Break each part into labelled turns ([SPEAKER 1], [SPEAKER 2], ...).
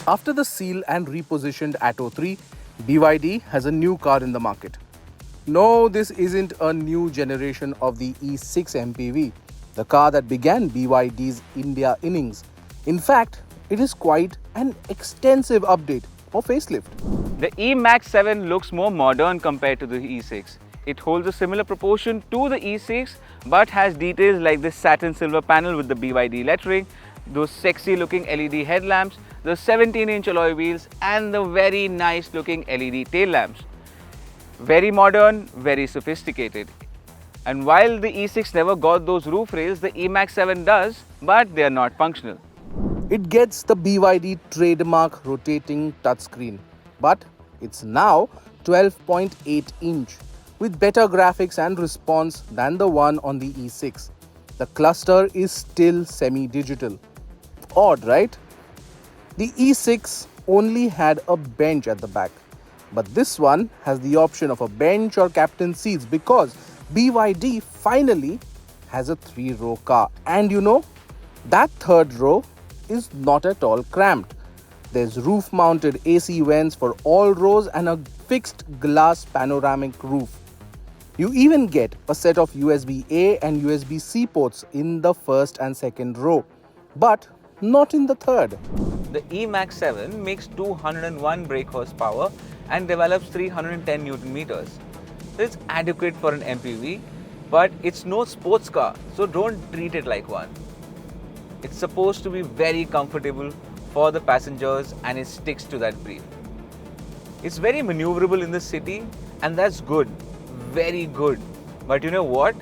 [SPEAKER 1] After the seal and repositioned Atto 3, BYD has a new car in the market. No, this isn't a new generation of the E6 MPV, the car that began BYD's India innings. In fact, it is quite an extensive update or facelift.
[SPEAKER 2] The eMAX7 looks more modern compared to the E6. It holds a similar proportion to the E6 but has details like this satin silver panel with the BYD lettering, those sexy looking LED headlamps, the 17-inch alloy wheels and the very nice looking LED tail lamps. Very modern, very sophisticated. And while the E6 never got those roof rails, the eMAX7 does, but they are not functional.
[SPEAKER 1] It gets the BYD trademark rotating touchscreen, but it's now 12.8 inch with better graphics and response than the one on the E6. The cluster is still semi-digital. Odd, right? The E6 only had a bench at the back, but this one has the option of a bench or captain seats because BYD finally has a 3-row car. And you know, that third row is not at all cramped. There's roof-mounted AC vents for all rows and a fixed glass panoramic roof. You even get a set of USB-A and USB-C ports in the first and second row, but not in the third.
[SPEAKER 2] The eMAX7 makes 201 brake horsepower and develops 310 Newton meters. It's adequate for an MPV, but it's no sports car, so don't treat it like one. It's supposed to be very comfortable for the passengers and it sticks to that brief. It's very maneuverable in the city and that's good, very good. But you know what?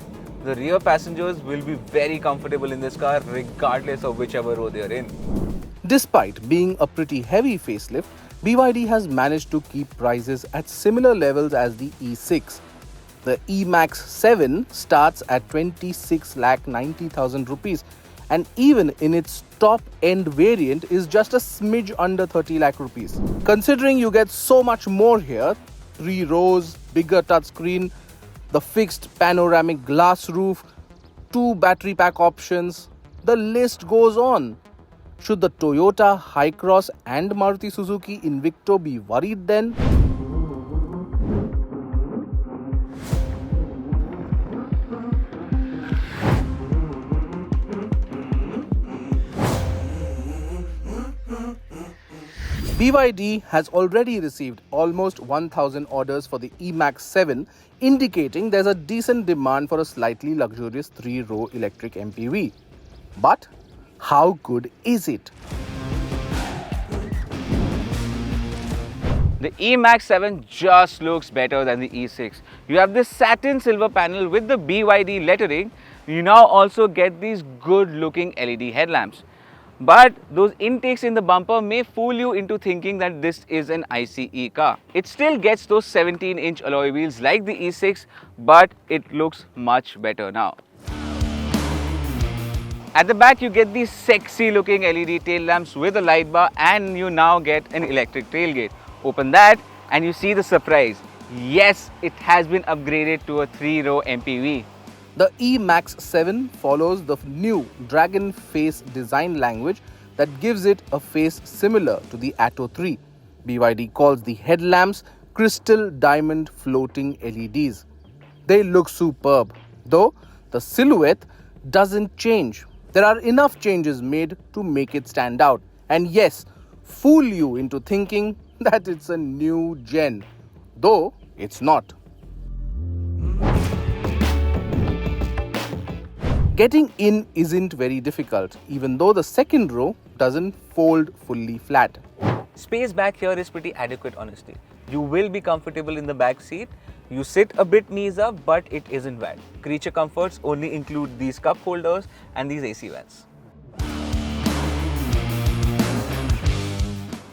[SPEAKER 2] The rear passengers will be very comfortable in this car regardless of whichever row they are in.
[SPEAKER 1] Despite being a pretty heavy facelift, BYD has managed to keep prices at similar levels as the E6. The eMAX7 starts at 26,90,000 rupees and even in its top-end variant is just a smidge under 30 lakh rupees. Considering you get so much more here, 3 rows, bigger touchscreen, the fixed panoramic glass roof, 2 battery pack options, the list goes on. Should the Toyota Hycross and Maruti Suzuki Invicto be worried then? BYD has already received almost 1,000 orders for the eMAX7, indicating there's a decent demand for a slightly luxurious 3-row electric MPV. But how good is it?
[SPEAKER 2] The eMAX7 just looks better than the E6. You have this satin silver panel with the BYD lettering. You now also get these good looking LED headlamps. But those intakes in the bumper may fool you into thinking that this is an ICE car. It still gets those 17-inch alloy wheels like the E6, but it looks much better now. At the back you get these sexy looking LED tail lamps with a light bar and you now get an electric tailgate. Open that and you see the surprise. Yes, it has been upgraded to a 3-row MPV.
[SPEAKER 1] The eMAX7 follows the new dragon face design language that gives it a face similar to the Atto 3. BYD calls the headlamps crystal diamond floating LEDs. They look superb, though the silhouette doesn't change. There are enough changes made to make it stand out. And yes, fool you into thinking that it's a new gen, though it's not. Getting in isn't very difficult, even though the second row doesn't fold fully flat.
[SPEAKER 2] Space back here is pretty adequate, honestly. You will be comfortable in the back seat. You sit a bit knees up, but it isn't bad. Creature comforts only include these cup holders and these AC vents.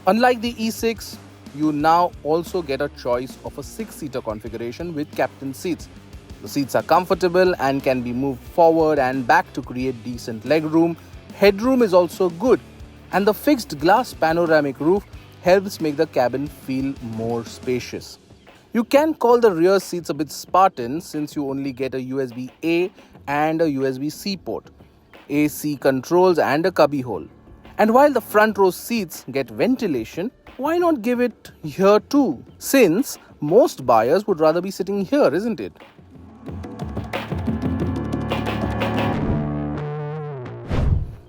[SPEAKER 1] Unlike the E6, you now also get a choice of a 6-seater configuration with captain seats. The seats are comfortable and can be moved forward and back to create decent legroom. Headroom is also good, and the fixed glass panoramic roof helps make the cabin feel more spacious. You can call the rear seats a bit Spartan since you only get a USB-A and a USB-C port, AC controls and a cubby hole. And while the front row seats get ventilation, why not give it here too? Since most buyers would rather be sitting here, isn't it?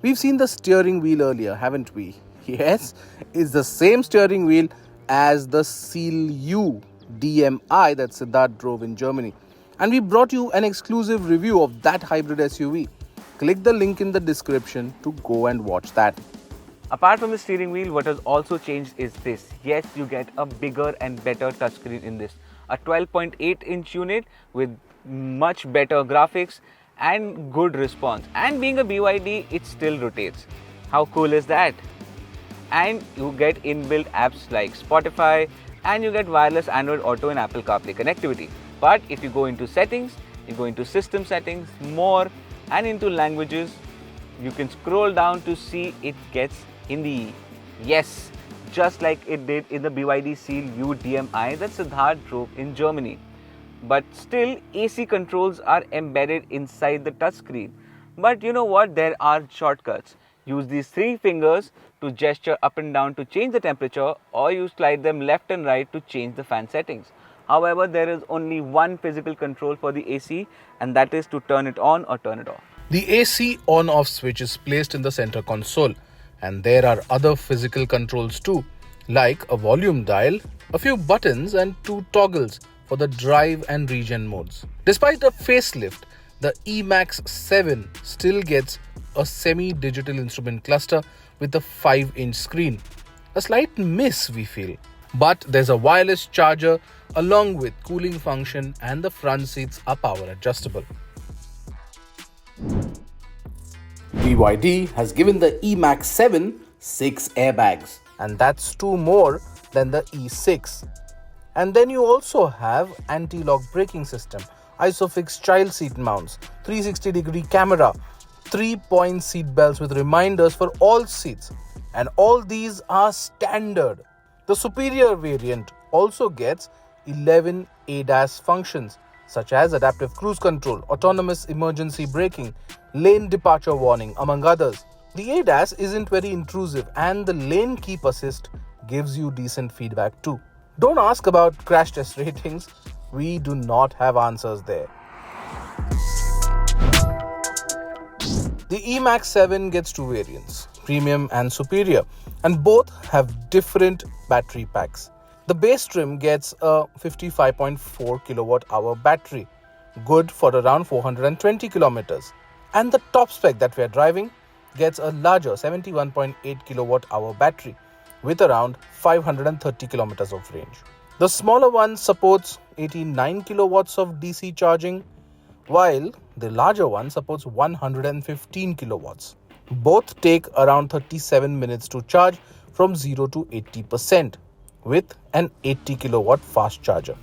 [SPEAKER 1] We've seen the steering wheel earlier, haven't we? Yes, it's the same steering wheel as the Seal U DMI that Siddharth drove in Germany. And we brought you an exclusive review of that hybrid SUV. Click the link in the description to go and watch that.
[SPEAKER 2] Apart from the steering wheel, what has also changed is this. Yes, you get a bigger and better touchscreen in this. A 12.8-inch unit with much better graphics and good response. And being a BYD, it still rotates. How cool is that? And you get inbuilt apps like Spotify, and you get wireless Android Auto and Apple CarPlay connectivity. But if you go into settings, you go into system settings, more, and into languages, you can scroll down to see it gets Hindi. Yes, just like it did in the BYD Seal U DMI that Siddharth drove in Germany. But still, AC controls are embedded inside the touchscreen. But you know what? There are shortcuts. Use these 3 fingers to gesture up and down to change the temperature, or you slide them left and right to change the fan settings. However, there is only one physical control for the AC, and that is to turn it on or turn it off.
[SPEAKER 1] The AC on-off switch is placed in the center console, and there are other physical controls too, like a volume dial, a few buttons and 2 toggles for the drive and regen modes. Despite a facelift, the eMAX7 still gets a semi-digital instrument cluster with a 5-inch screen. A slight miss, we feel. But there's a wireless charger along with cooling function, and the front seats are power adjustable. BYD has given the eMAX7 6 airbags, and that's 2 more than the E6. And then you also have anti-lock braking system, ISOFIX child seat mounts, 360-degree camera, 3-point seat belts with reminders for all seats, and all these are standard. The superior variant also gets 11 ADAS functions such as adaptive cruise control, autonomous emergency braking, lane departure warning, among others. The ADAS isn't very intrusive, and the lane keep assist gives you decent feedback too. Don't ask about crash test ratings, we do not have answers there. The eMAX7 gets 2 variants, premium and superior, and both have different battery packs. The base trim gets a 55.4 kilowatt-hour battery, good for around 420 kilometers. And the top spec that we are driving gets a larger 71.8 kilowatt-hour battery with around 530 kilometers of range. The smaller one supports 89 kilowatts of DC charging, while the larger one supports 115 kilowatts. Both take around 37 minutes to charge from 0 to 80% with an 80 kilowatt fast charger.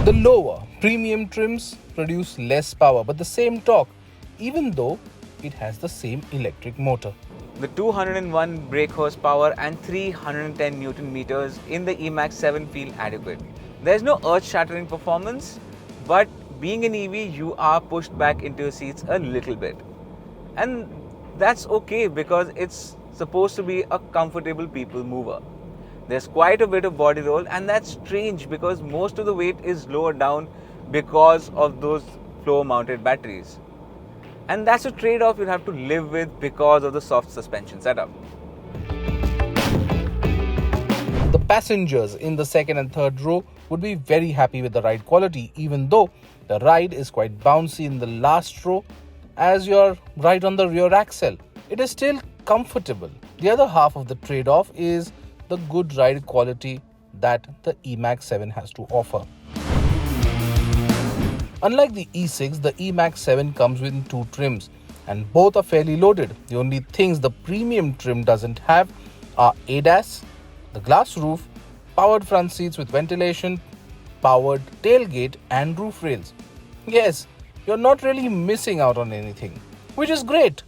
[SPEAKER 1] The lower premium trims produce less power but the same torque, even though it has the same electric motor.
[SPEAKER 2] The 201 brake horsepower and 310 Newton meters in the eMAX7 feel adequate. There's no earth-shattering performance, but being an EV, you are pushed back into your seats a little bit. And that's okay because it's supposed to be a comfortable people mover. There's quite a bit of body roll, and that's strange because most of the weight is lowered down because of those floor-mounted batteries. And that's a trade-off you'll have to live with because of the soft suspension setup.
[SPEAKER 1] The passengers in the second and third row would be very happy with the ride quality, even though the ride is quite bouncy in the last row as you're right on the rear axle. It is still comfortable. The other half of the trade-off is the good ride quality that the eMAX7 has to offer. Unlike the E6, the eMAX7 comes with 2 trims and both are fairly loaded. The only things the premium trim doesn't have are ADAS, the glass roof, powered front seats with ventilation, powered tailgate and roof rails. Yes, you're not really missing out on anything, which is great.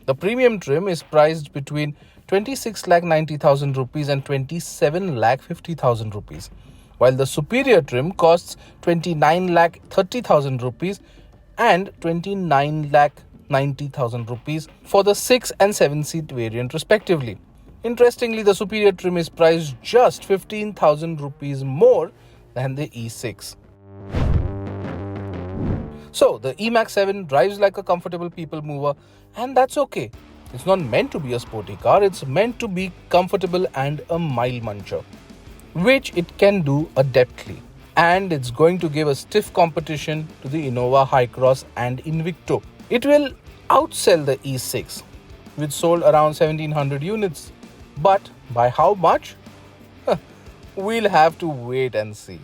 [SPEAKER 1] The premium trim is priced between 26,90,000 rupees and 27,50,000 rupees, while the superior trim costs 29,30,000 rupees and 29 90,000 rupees for the 6 and 7 seat variant respectively. Interestingly, the superior trim is priced just 15,000 rupees more than the E6. So, the eMAX7 drives like a comfortable people mover, and that's okay. It's not meant to be a sporty car, it's meant to be comfortable and a mile muncher, which it can do adeptly. And it's going to give a stiff competition to the Innova, Hycross and Invicto. It will outsell the E6, which sold around 1700 units. But by how much? We'll have to wait and see.